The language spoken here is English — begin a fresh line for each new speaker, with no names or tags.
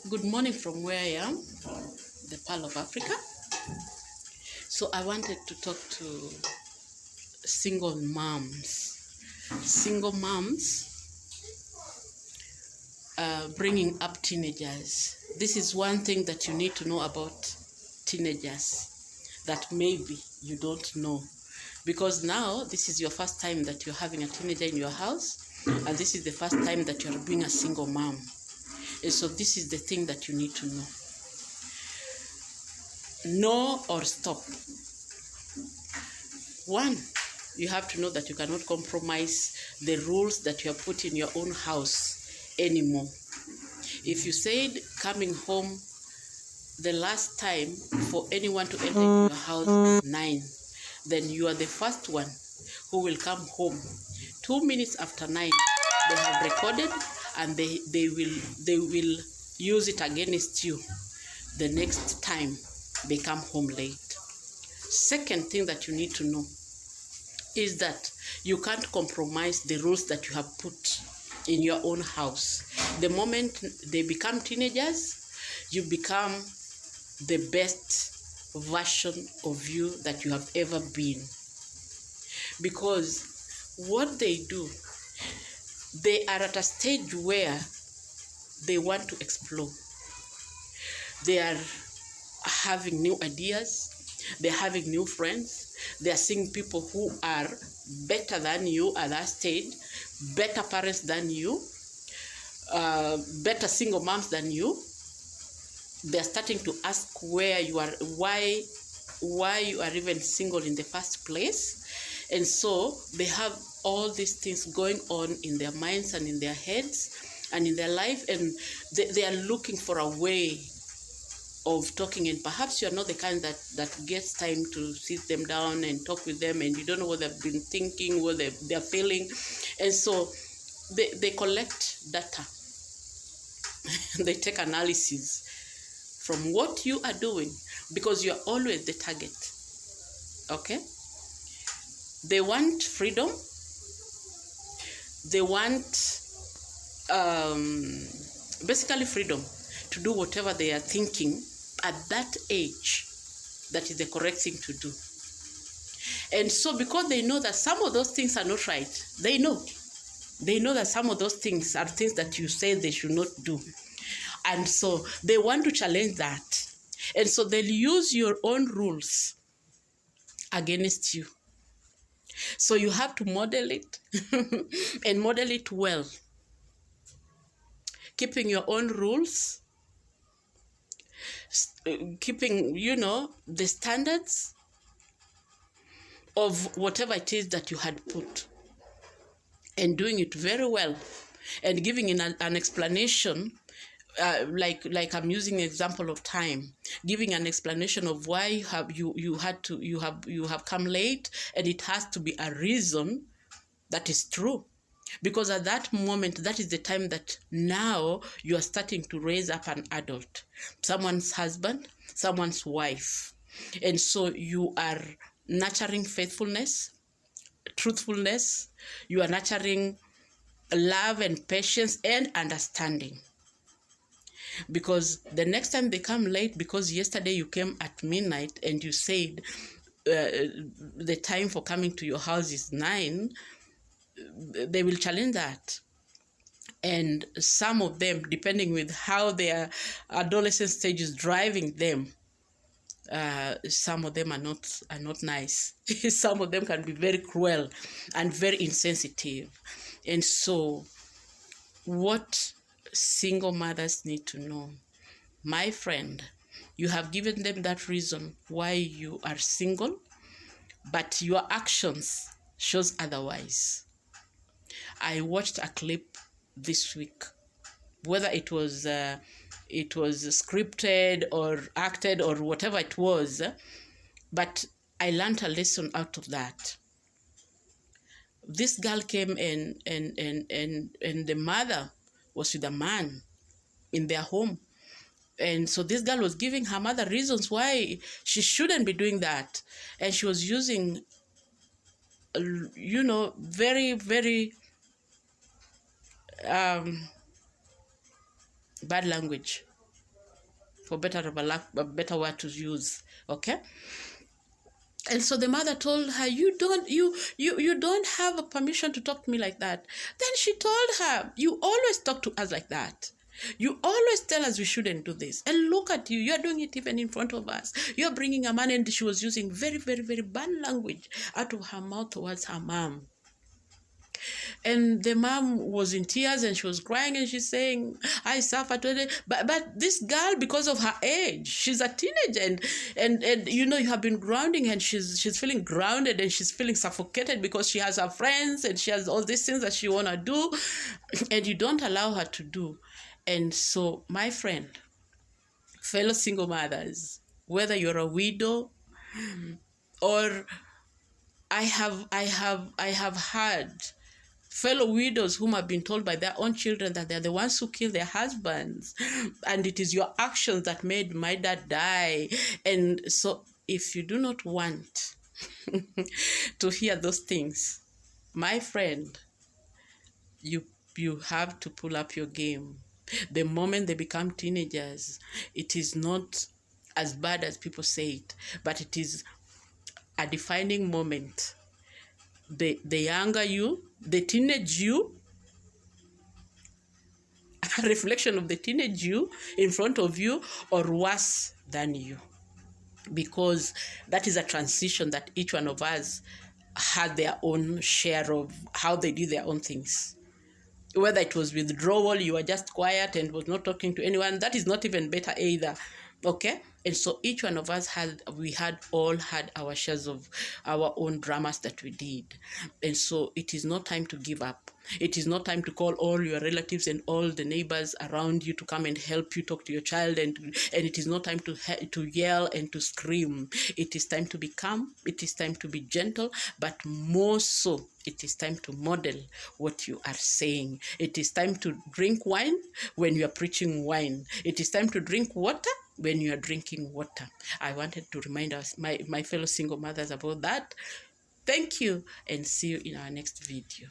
Good morning from where I am, the Pearl of Africa. So I wanted to talk to single moms. Single moms bringing up teenagers. This is one thing that you need to know about teenagers that maybe you don't know. Because now this is your first time that you're having a teenager in your house, and this is the first time that you're being a single mom. And so this is the thing that you need to know. Know or stop. One, you have to know that you cannot compromise the rules that you have put in your own house anymore. If you said coming home the last time for anyone to enter into your house is 9, then you are the first one who will come home 2 minutes after 9. They have recorded and they will use it against you the next time they come home late. Second thing that you need to know is that you can't compromise the rules that you have put in your own house. The moment they become teenagers, you become the best version of you that you have ever been. Because what they do, they are at a stage where they want to explore. They are having new ideas. They're having new friends. They are seeing people who are better than you at that stage, better parents than you, better single moms than you. They're starting to ask where you are, why you are even single in the first place. And so they have all these things going on in their minds and in their heads and in their life, and they are looking for a way of talking. And perhaps you are not the kind that gets time to sit them down and talk with them, and you don't know what they've been thinking, what they're feeling. And so they collect data. They take analysis from what you are doing, because you are always the target. Okay? They want freedom. They want basically freedom to do whatever they are thinking at that age that is the correct thing to do. And so because they know that some of those things are not right, they know that some of those things are things that you say they should not do. And so they want to challenge that. And so they'll use your own rules against you. So you have to model it and model it well. Keeping your own rules, keeping, the standards of whatever it is that you had put, and doing it very well, and giving an explanation, like I'm using the example of time, giving an explanation of why you have come late, and it has to be a reason that is true. Because at that moment, that is the time that now you are starting to raise up an adult, someone's husband, someone's wife. And so you are nurturing faithfulness, truthfulness. You are nurturing love and patience and understanding. Because the next time they come late, because yesterday you came at midnight and you said the time for coming to your house is 9, they will challenge that. And some of them, depending with how their adolescent stage is driving them, some of them are not nice. Some of them can be very cruel and very insensitive. And so what single mothers need to know, my friend, you have given them that reason why you are single, but your actions shows otherwise. I watched a clip this week, whether it was scripted or acted or whatever it was, but I learned a lesson out of that. This girl came and the mother was with a man in their home. And so this girl was giving her mother reasons why she shouldn't be doing that. And she was using, very, very bad language. for better of a better word to use. Okay. And so the mother told her, you don't have a permission to talk to me like that. Then she told her, you always talk to us like that. You always tell us we shouldn't do this. And look at you. You're doing it even in front of us. You're bringing a man, and she was using very, very, very bad language out of her mouth towards her mom. And the mom was in tears and she was crying and she's saying, I suffered today. But this girl, because of her age, she's a teenager, and you know, you have been grounding, and she's feeling grounded and she's feeling suffocated because she has her friends and she has all these things that she wanna do, and you don't allow her to do. And so, my friend, fellow single mothers, whether you're a widow or I have heard fellow widows whom have been told by their own children that they're the ones who killed their husbands, and it is your actions that made my dad die. And so if you do not want to hear those things, my friend, you have to pull up your game. The moment they become teenagers, it is not as bad as people say it, but it is a defining moment. The younger you, the teenage you, a reflection of the teenage you in front of you, or worse than you. Because that is a transition that each one of us had their own share of how they do their own things. Whether it was withdrawal, you were just quiet and was not talking to anyone, that is not even better either. Okay? And so each one of us all had our shares of our own dramas that we did. And so it is not time to give up. It is not time to call all your relatives and all the neighbors around you to come and help you talk to your child. And it is not time to yell and to scream. It is time to be calm. It is time to be gentle. But more so, it is time to model what you are saying. It is time to drink wine when you are preaching wine. It is time to drink water when you are drinking water. I wanted to remind us, my fellow single mothers, about that. Thank you, and see you in our next video.